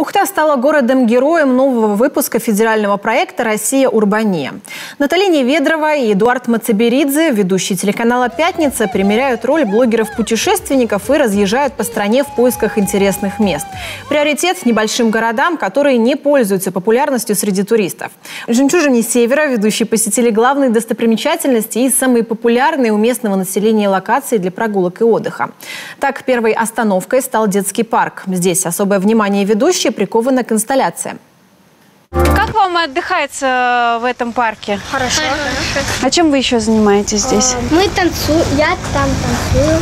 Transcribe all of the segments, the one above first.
Ухта стала городом-героем нового выпуска федерального проекта «Россия. Урбания». Наталья Неведрова и Эдуард Мацеберидзе, ведущие телеканала «Пятница», примеряют роль блогеров-путешественников и разъезжают по стране в поисках интересных мест. Приоритет небольшим городам, которые не пользуются популярностью среди туристов. В «Жемчужине Севера» ведущие посетили главные достопримечательности и самые популярные у местного населения локации для прогулок и отдыха. Так, первой остановкой стал детский парк. Здесь особое внимание ведущих прикована к инсталляциям. Как вам отдыхается в этом парке? Хорошо. А чем вы еще занимаетесь здесь? Мы танцуем, я там танцую.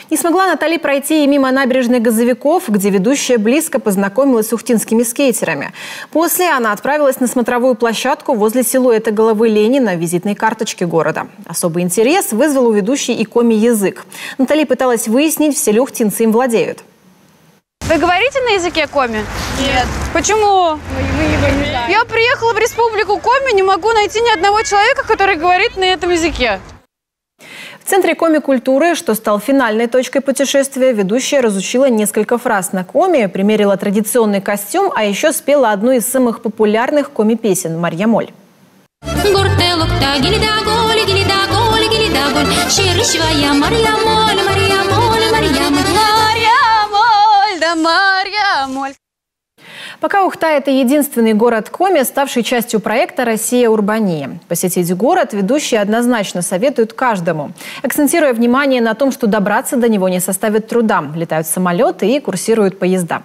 Не смогла Наталья пройти и мимо набережной Газовиков, где ведущая близко познакомилась с ухтинскими скейтерами. После она отправилась на смотровую площадку возле силуэта головы Ленина, визитной карточки города. Особый интерес вызвал у ведущей и коми-язык. Наталья пыталась выяснить, все ли ухтинцы им владеют. Вы говорите на языке коми? Нет. Почему? Мы его не знаем. Я приехала в республику Коми, не могу найти ни одного человека, который говорит на этом языке. В Центре коми-культуры, что стал финальной точкой путешествия, ведущая разучила несколько фраз на коми, примерила традиционный костюм, а еще спела одну из самых популярных коми-песен «Марья Моль». Пока Ухта – это единственный город Коми, ставший частью проекта «Россия. Урбания». Посетить город ведущие однозначно советуют каждому, акцентируя внимание на том, что добраться до него не составит труда. Летают самолеты и курсируют поезда.